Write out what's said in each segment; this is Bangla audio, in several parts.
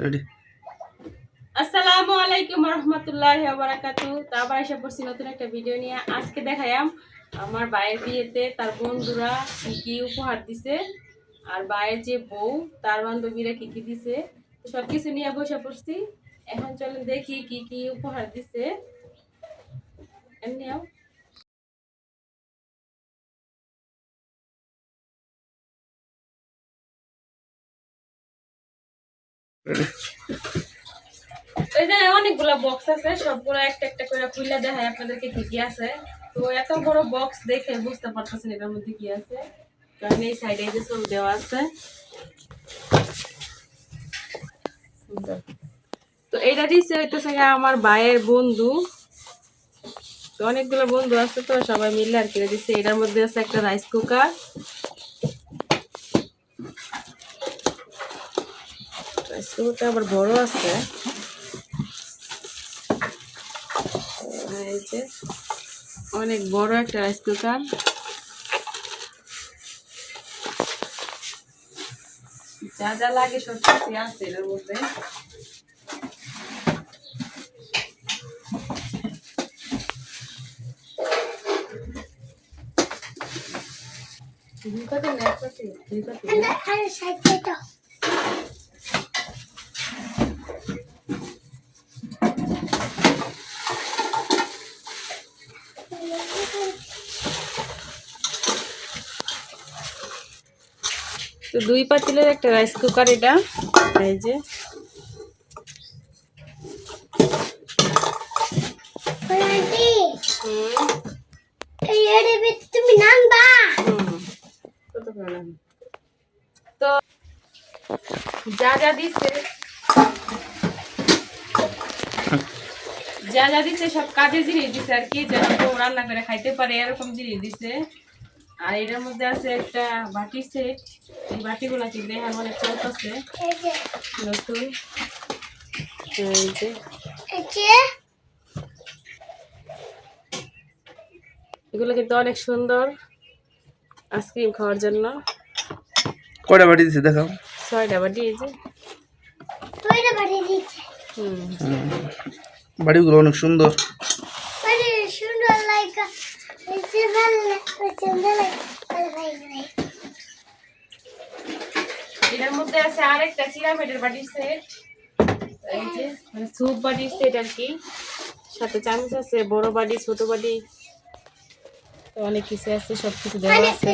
রেডি। আসসালামু আলাইকুম রহমতুল্লাহি ওয়া বারাকাতুহু। আবার এসে পড়ছি নতুন একটা ভিডিও নিয়ে। আজকে দেখাইলাম আমার ভাইয়ের বিয়েতে তার বন্ধুরা কি কি উপহার দিছে, আর ভাইয়ের যে বউ তার বান্ধবীরা কি কি দিছে, সবকিছু নিয়ে বসে পড়ছি। এখন চলেন দেখি কি কি উপহার দিছে। এমনিও ওই যে অনেকগুলা বক্স আছে, সবগুলো একটা একটা করে খুলে দেখায় আপনাদেরকে কি কি আছে। তো এত বড় বক্স দেখে বুঝতে পারতেছেন এটার মধ্যে কি আছে, কারণ এই সাইডে যে সব দেওয়া আছে। তো এটা দিচ্ছে হইতেছে আমার ভাইয়ের বন্ধু। তো অনেকগুলো বন্ধু আছে, তো সবাই মিলে আর কিনে দিচ্ছে। এটার মধ্যে আছে একটা রাইস কুকার, রাইস কুকারটা আবার বড় আছে। এই যে অনেক বড় একটা রাইস কুকার। যা যা লাগে সব কিছু আছে এর মধ্যে। তো 2 পাতিলের একটা রাইস কুকার এটা। এই যে তুমি নামবা। তো যা যা দিচ্ছে সব কাজের জিনিস দিছে আর কি, যেন কেউ রান্না করে খাইতে পারে এরকম জিনিস দিছে। আর এটার মধ্যে আছে একটা বাটি সেট। এই বাটিগুলো কিন্তু এখন অনেক চলতেছে নতুন। এগুলো কিন্তু অনেক সুন্দর আইসক্রিম খাওয়ার জন্য। কয়টা বাটি দিছে দেখাও। 6টা বাটি। এই যে বাটিগুলো অনেক সুন্দর। এটার মধ্যে আছে আরেকটা চিরামিটের বাটির সেট। এই যে মানে স্যুপ বাটির সেট আর কি, সাথে চামচ আছে, বড় বাটি ছোট বাটি, তো অনেক কিছু আছে, সবকিছু দেওয়া আছে।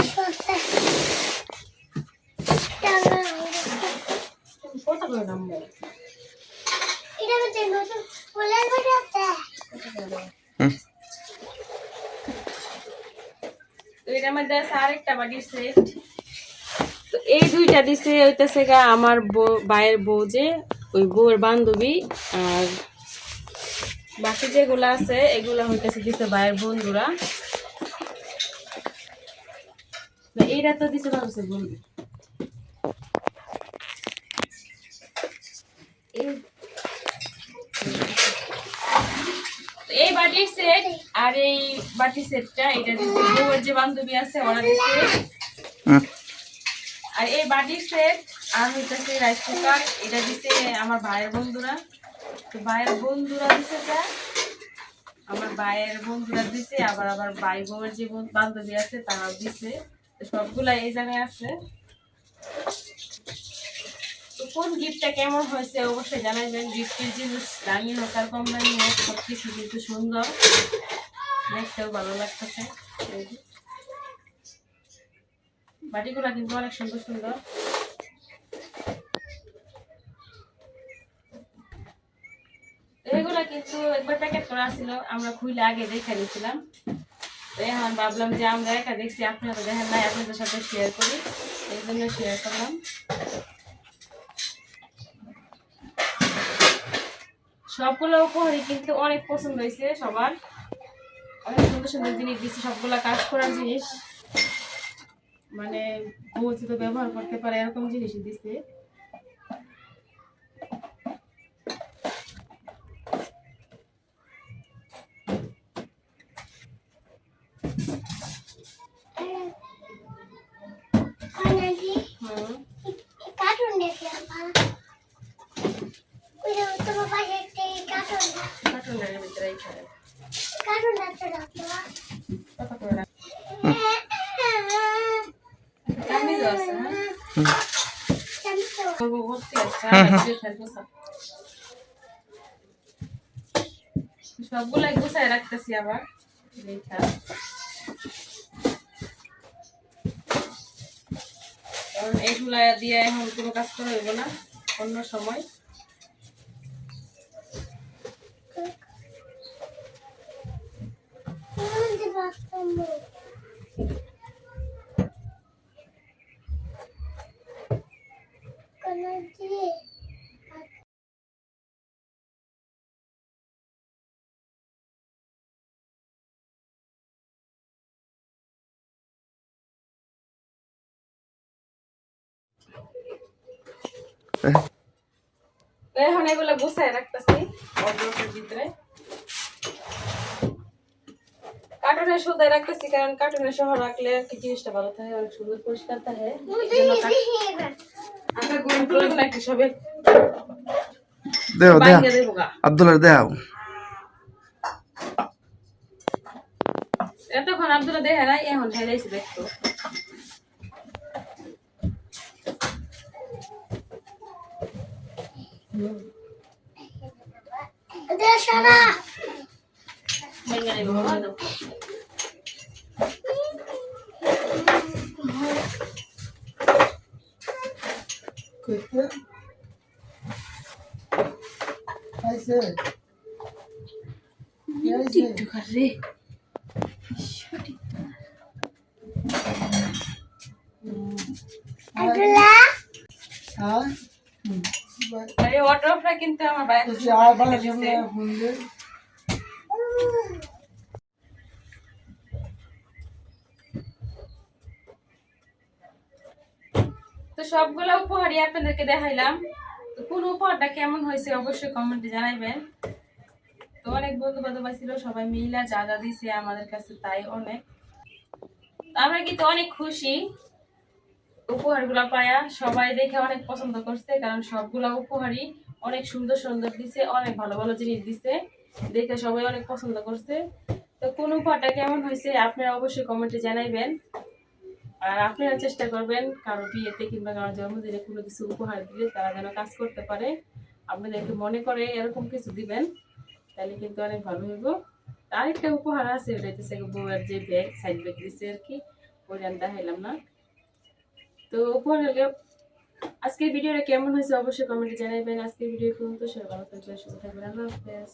এটার মধ্যে আছে আরেকটা বাটির সেট। তো এই দুইটা দিছে হইতেছে গা আমার ভাইয়ের বউ, যে ওই বউয়ের বান্ধবী। আর বাকি যেগুলো আছে এগুলা হইতেছে দিছে ভাইয়ের বন্ধুরা। এইটা তো দিছে ভাবছে বন্ধু। এই বাটির সেট আর এই বাটির সেটটা এটা দিছে বউয়ের যে বান্ধবী আছে ওরা দিছে। আর এই বাটির সেট আর হইতেছে রাইস কুকার, এটা দিছে আমার ভাইয়ের বন্ধুরা। তো ভাইয়ের বন্ধুরা দিছে, আমার ভাইয়ের বন্ধুরা দিছে, আবার আবার ভাই বউয়ের যে বান্ধবী আছে তারাও দিছে। তো সবগুলা এই জায়গায় আছে। তো কোন গিফটটা কেমন হয়েছে অবশ্যই জানাবেন। গিফটের জিনিস দামি হোক আর কম দামি হোক, সবকিছু কিন্তু সুন্দর, দেখতেও ভালো লাগতেছে। বাটিগুলা কিন্তু অনেক সুন্দর সুন্দর। এগুলা কিন্তু একবার প্যাকেট করা ছিল, আমরা খুলে আগে দেখে নিয়েছিলাম। তো এখন ভাবলাম যে আমরা একা দেখছি, আপনারা তো দেখেন নাই, আপনাদের সাথে শেয়ার করি, এই জন্য শেয়ার করলাম। সবগুলো উপহারই কিন্তু অনেক পছন্দ হয়েছে সবার, অনেক সুন্দর সুন্দর জিনিস দিচ্ছে, সবগুলা কাজ করার জিনিস, মানে বলছি তো ব্যবহার করতে পারে এরকম জিনিসই দিচ্ছে। কথা কই না কামি যাচ্ছে হ্যাঁ হুম। করবো করতে আছে দিয়ে থাকবো সবগুলাই গুছাই রাখতেছি আবার রেখা কারণ এইগুলা দিয়ে এখন কোনো কাজ করা হইব না অন্য সময় তো এখন এগুলো গুছাই রাখতেছি অর্ডারের ভিতরে কার্টুনের সুদায় রাখতেছি কারণ কার্টুনের সহ রাখলে কি জিনিসটা ভালো থাকে অনেক সুন্দর পরিষ্কার থাকে একটু সবে দেও দেও বাইরে দেবো গা আব্দুল্লাহ দেও এতক্ষণ আব্দুল্লাহ দেখে নাই এখন হেরাইছি দেখতো এই ওয়াটারটা কিন্তু আমার বাইরে তো সবগুলো উপহারই আপনাদেরকে দেখাইলাম তো কোন উপহারটা কেমন হয়েছে অবশ্যই কমেন্টে জানাইবেন তো অনেক বন্ধু বান্ধব ছিল সবাই মিলা যা যা দিছে আমাদের কাছে তাই অনেক আমরা কিন্তু অনেক খুশি উপহারগুলো পায়া সবাই দেখে অনেক পছন্দ করছে কারণ সবগুলা উপহারই অনেক সুন্দর সুন্দর দিছে অনেক ভালো ভালো জিনিস দিছে দেখে সবাই অনেক পছন্দ করছে তো কোন উপহারটা কেমন হয়েছে আপনারা অবশ্যই কমেন্টে জানাইবেন আর আপনারা চেষ্টা করবেন কারো বিয়েতে কিংবা কারো জন্মদিনে কোনো কিছু উপহার দিলে তারা যেন কাজ করতে পারে আপনাদেরকে মনে করে এরকম কিছু দিবেন তাহলে কিন্তু অনেক ভালো হইব আরেকটা উপহার আছে ওটা হচ্ছে বউয়ের যে ব্যাগ সাইড ব্যাগ দিচ্ছে আর কি ওইটা দেখাইলাম না তো উপহার আজকের ভিডিওটা কেমন হয়েছে অবশ্যই কমেন্টে জানাবেন আজকের ভিডিও পর্যন্ত সবাই ভালো থাকবেন সুস্থ থাকবেন আল্লাহ হাফেজ